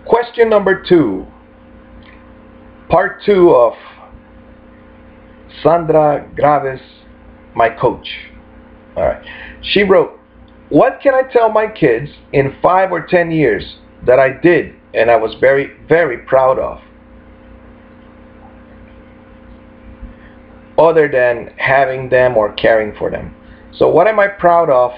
Question number 2. Part 2 of Sandra Graves, my coach. Alright. She wrote, what can I tell my kids in 5 or 10 years that I did and I was very, very proud of? Other than having them or caring for them. So what am I proud of?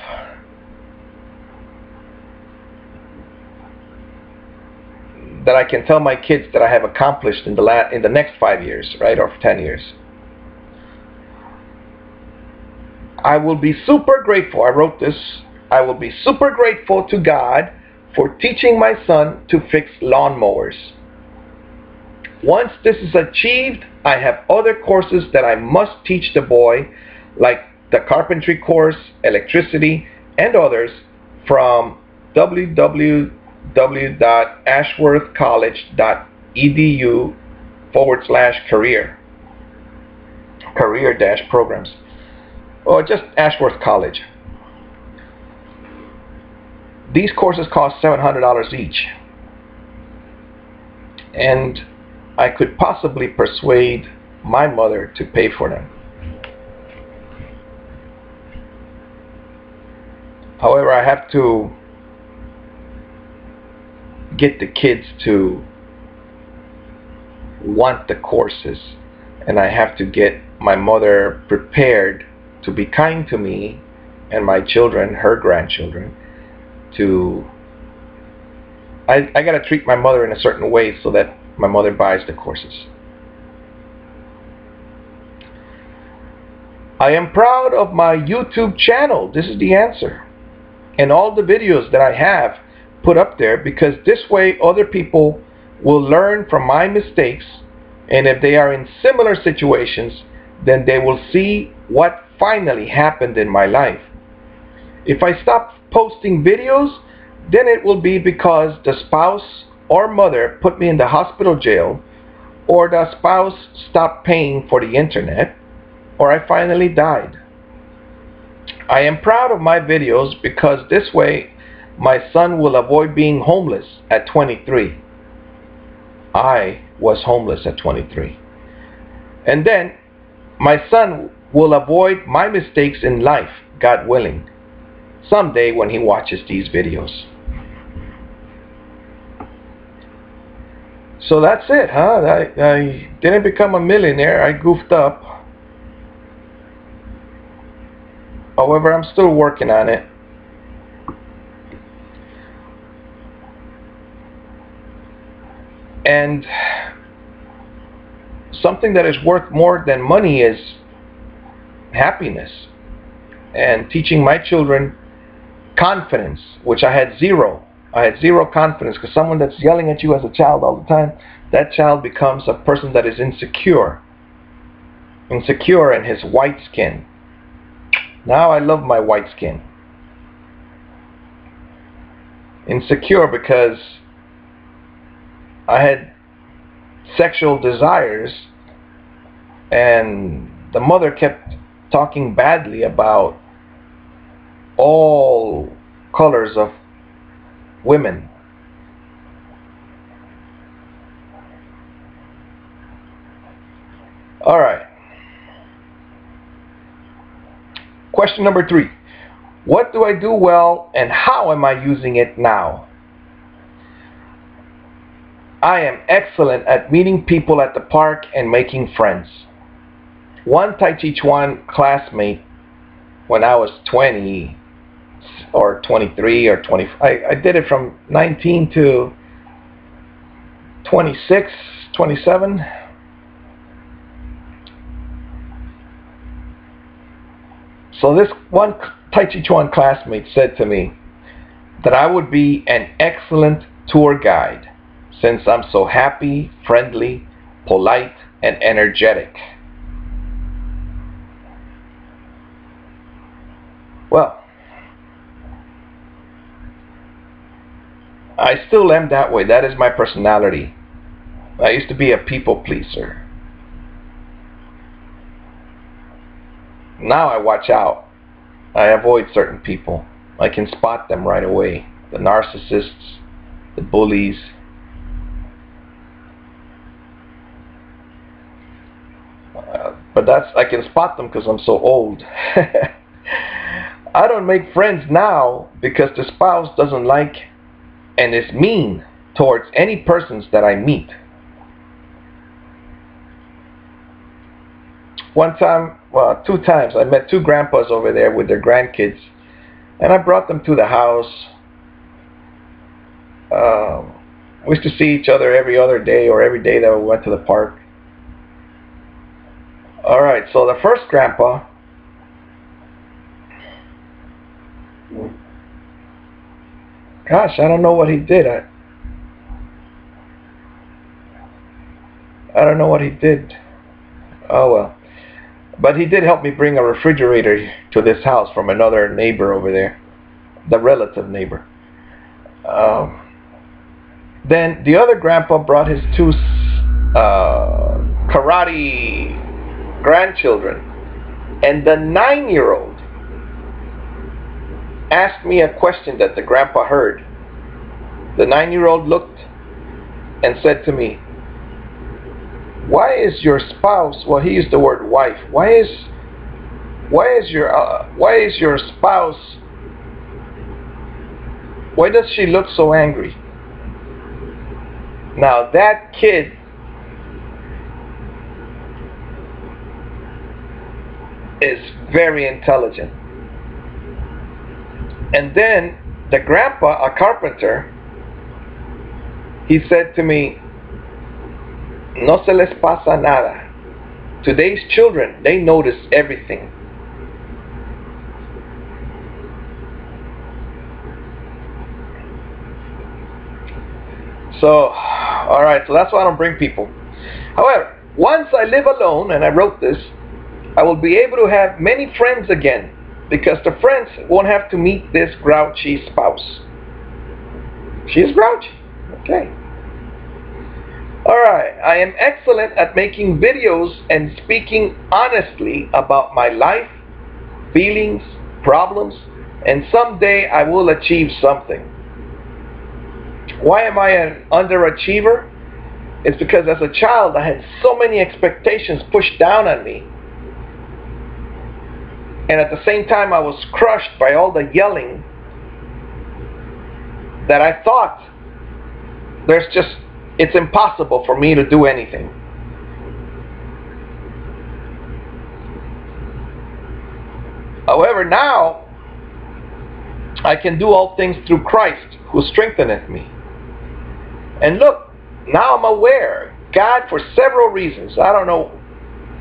That I can tell my kids that I have accomplished in the next 5 years, right, or 10 years. I will be super grateful. I wrote this. I will be super grateful to God for teaching my son to fix lawnmowers. Once this is achieved, I have other courses that I must teach the boy, like the carpentry course, electricity, and others from www.ashworthcollege.edu/career-programs, or just Ashworth College. These courses cost $700 each, and I could possibly persuade my mother to pay for them. However, I have to get the kids to want the courses, and I have to get my mother prepared to be kind to me and my children, her grandchildren. I gotta treat my mother in a certain way so that my mother buys the courses. I am proud of my YouTube channel. This is the answer. And all the videos that I have put up there, because this way other people will learn from my mistakes, and if they are in similar situations, then they will see what finally happened in my life. If I stop posting videos, then it will be because the spouse or mother put me in the hospital jail, or the spouse stopped paying for the internet, or I finally died. I am proud of my videos because this way my son will avoid being homeless at 23. I was homeless at 23. And then my son will avoid my mistakes in life, God willing, someday when he watches these videos. So that's it, huh? I didn't become a millionaire. I goofed up. However, I'm still working on it. And something that is worth more than money is happiness. And teaching my children confidence, which I had zero. I had zero confidence, because someone that's yelling at you as a child all the time, that child becomes a person that is insecure. Insecure in his white skin. Now I love my white skin. Insecure because I had sexual desires, and the mother kept talking badly about all colors of women. All right. Question number 3. What do I do well, and how am I using it now? I am excellent at meeting people at the park and making friends. One Tai Chi Chuan classmate, when I was 20 or 23 or 20, I did it from 19 to 26, 27. So this one Tai Chi Chuan classmate said to me that I would be an excellent tour guide, since I'm so happy, friendly, polite, and energetic. Well, I still am that way. That is my personality. I used to be a people pleaser. Now I watch out. I avoid certain people. I can spot them right away. The narcissists, the bullies, But I can spot them because I'm so old. I don't make friends now because the spouse doesn't like and is mean towards any persons that I meet. One time, well, 2 times, I met 2 grandpas over there with their grandkids, and I brought them to the house. We used to see each other every other day or every day that we went to the park. Alright, so the first grandpa, gosh, I don't know what he did. I don't know what he did. Oh well. But he did help me bring a refrigerator to this house from another neighbor over there, the relative neighbor. Then the other grandpa brought his 2 karate grandchildren, and the 9-year-old asked me a question that the grandpa heard. The 9-year-old looked and said to me, "Why is your spouse," well, he used the word wife, why is your spouse, why does she look so angry?" Now that kid is very intelligent. And then the grandpa, a carpenter, he said to me, "No se les pasa nada." Today's children, they notice everything. So, alright, so that's why I don't bring people. However, once I live alone, and I wrote this, I will be able to have many friends again, because the friends won't have to meet this grouchy spouse. She is grouchy. Okay. Alright, I am excellent at making videos and speaking honestly about my life, feelings, problems, and someday I will achieve something. Why am I an underachiever? It's because as a child I had so many expectations pushed down on me. And at the same time I was crushed by all the yelling that I thought it's impossible for me to do anything. However, now I can do all things through Christ who strengtheneth me. And look, now I'm aware God, for several reasons, I don't know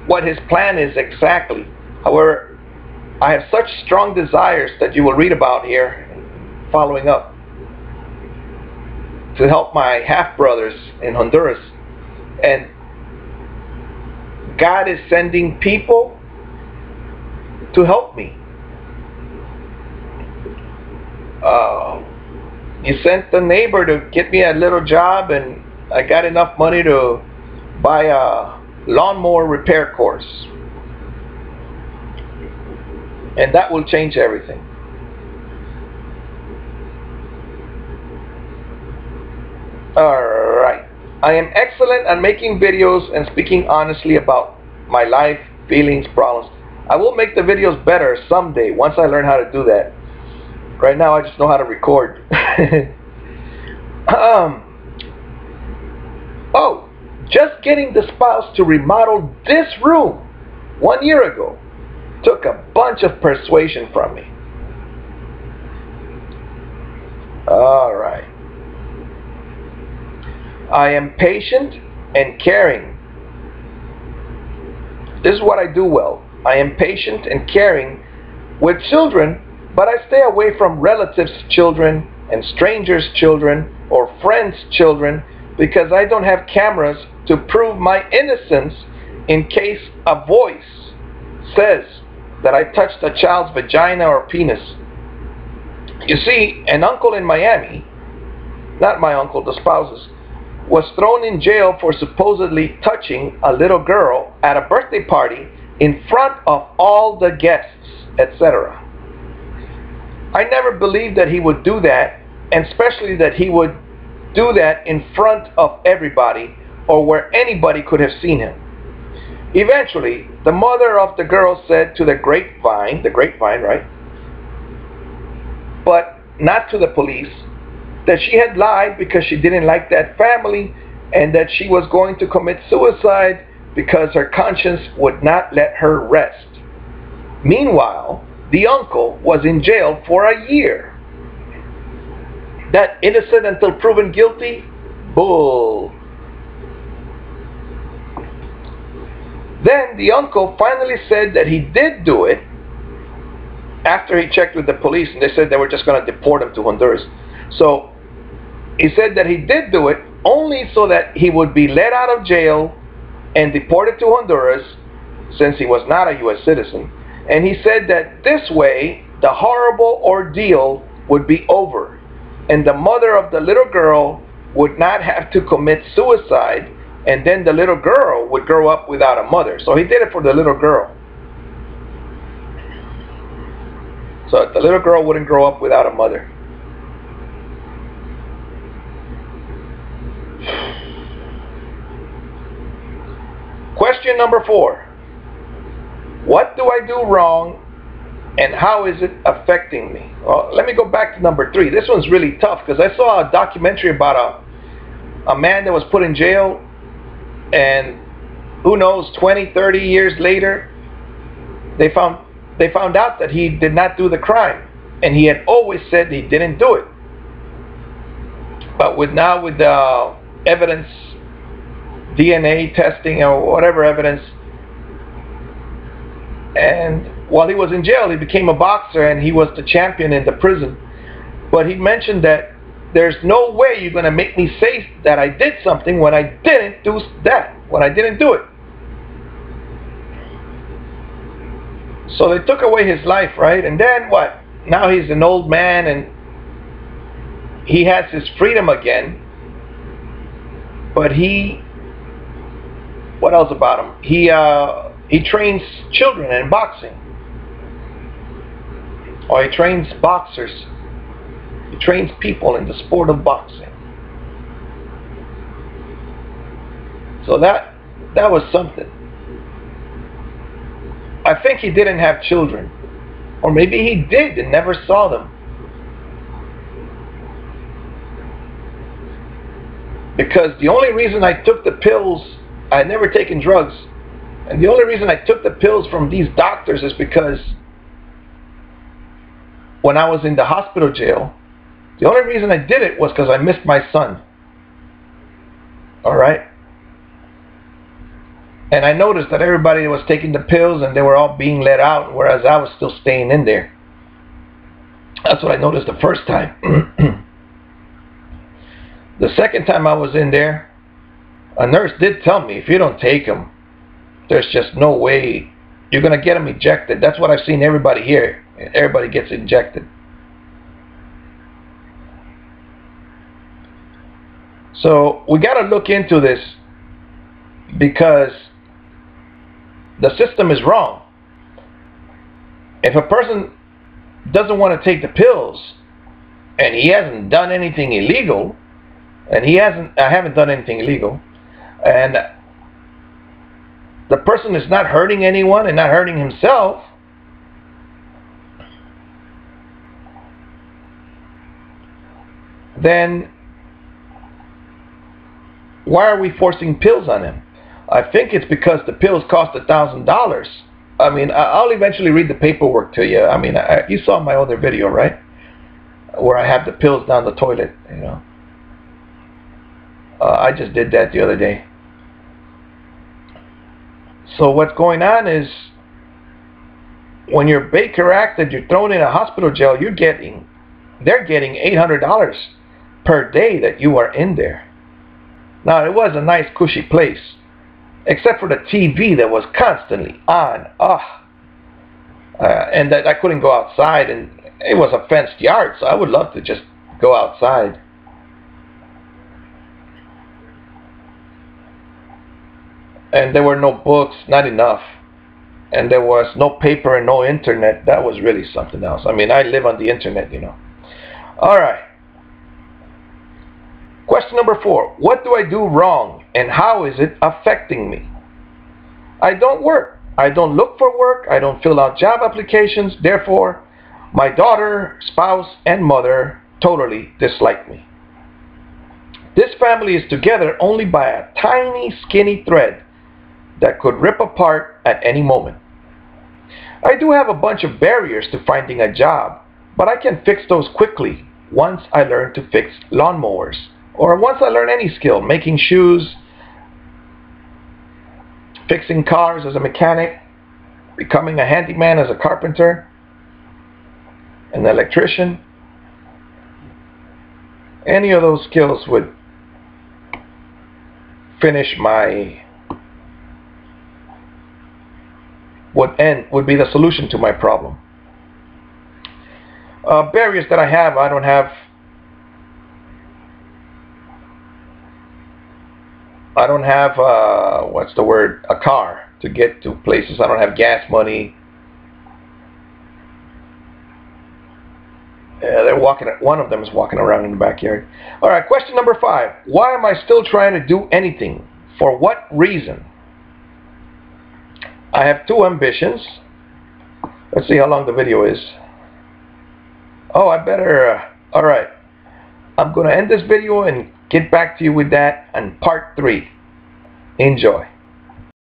what his plan is exactly. However, I have such strong desires that you will read about here following up, to help my half-brothers in Honduras. And God is sending people to help me. He sent the neighbor to get me a little job, and I got enough money to buy a lawnmower repair course. And that will change everything. Alright. I am excellent at making videos and speaking honestly about my life, feelings, problems. I will make the videos better someday once I learn how to do that. Right now I just know how to record. Oh, just getting the spouse to remodel this room 1 year ago took a bunch of persuasion from me. Alright. I am patient and caring. This is what I do well. I am patient and caring with children, but I stay away from relatives' children and strangers' children or friends' children because I don't have cameras to prove my innocence in case a voice says that I touched a child's vagina or penis. You see, an uncle in Miami, not my uncle, the spouse's, was thrown in jail for supposedly touching a little girl at a birthday party in front of all the guests, etc. I never believed that he would do that, and especially that he would do that in front of everybody or where anybody could have seen him. Eventually, the mother of the girl said to the grapevine, right? But not to the police, that she had lied because she didn't like that family and that she was going to commit suicide because her conscience would not let her rest. Meanwhile, the uncle was in jail for a year. That innocent until proven guilty? Bull. Then the uncle finally said that he did do it after he checked with the police, and they said they were just going to deport him to Honduras. So he said that he did do it only so that he would be let out of jail and deported to Honduras, since he was not a U.S. citizen. And he said that this way the horrible ordeal would be over, and the mother of the little girl would not have to commit suicide, and then the little girl would grow up without a mother. So he did it for the little girl, so the little girl wouldn't grow up without a mother. Question number 4. What do I do wrong and how is it affecting me? Well, let me go back to number 3. This one's really tough because I saw a documentary about a man that was put in jail, and who knows, 20, 30 years later, they found out that he did not do the crime, and he had always said he didn't do it. But with the evidence, DNA testing or whatever evidence, and while he was in jail, he became a boxer and he was the champion in the prison. But he mentioned that there's no way you're going to make me say that I did something when I didn't do that, when I didn't do it. So they took away his life, right? And then what? Now he's an old man and he has his freedom again. But what else about him? He trains children in boxing. Or he trains boxers. He trains people in the sport of boxing. So that was something. I think he didn't have children. Or maybe he did and never saw them. Because the only reason I took the pills, I had never taken drugs, and the only reason I took the pills from these doctors is because when I was in the hospital jail, the only reason I did it was because I missed my son. Alright? And I noticed that everybody was taking the pills and they were all being let out, whereas I was still staying in there. That's what I noticed the first time. The second time I was in there, a nurse did tell me, if you don't take them, there's just no way you're going to get them ejected. That's what I've seen everybody here. Everybody gets injected. So we got to look into this because the system is wrong. If a person doesn't want to take the pills and he hasn't done anything illegal, and I haven't done anything illegal, and the person is not hurting anyone and not hurting himself, then why are we forcing pills on him? I think it's because the pills cost $1,000. I mean, I'll eventually read the paperwork to you. I mean, you saw my other video, right? Where I have the pills down the toilet, you know. I just did that the other day. So what's going on is, when you're Baker acted, you're thrown in a hospital jail, they're getting $800 per day that you are in there. Now, it was a nice cushy place, except for the TV that was constantly on, and that I couldn't go outside, and it was a fenced yard, so I would love to just go outside. And there were no books, not enough. And there was no paper and no internet. That was really something else. I mean, I live on the internet, you know. Alright. Question number 4. What do I do wrong and how is it affecting me? I don't work. I don't look for work. I don't fill out job applications. Therefore, my daughter, spouse, and mother totally dislike me. This family is together only by a tiny, skinny thread that could rip apart at any moment. I do have a bunch of barriers to finding a job, but I can fix those quickly once I learn to fix lawnmowers, or once I learn any skill, making shoes, fixing cars as a mechanic, becoming a handyman as a carpenter, an electrician. Any of those skills would would be the solution to my problem. Barriers that I have: I don't have what's the word, a car to get to places. I don't have gas money. One of them is walking around in the backyard. All right, question number 5. Why am I still trying to do anything? For what reason? I have 2 ambitions. Let's see how long the video is. Oh, I better, all right. I'm going to end this video and get back to you with that on part 3. Enjoy.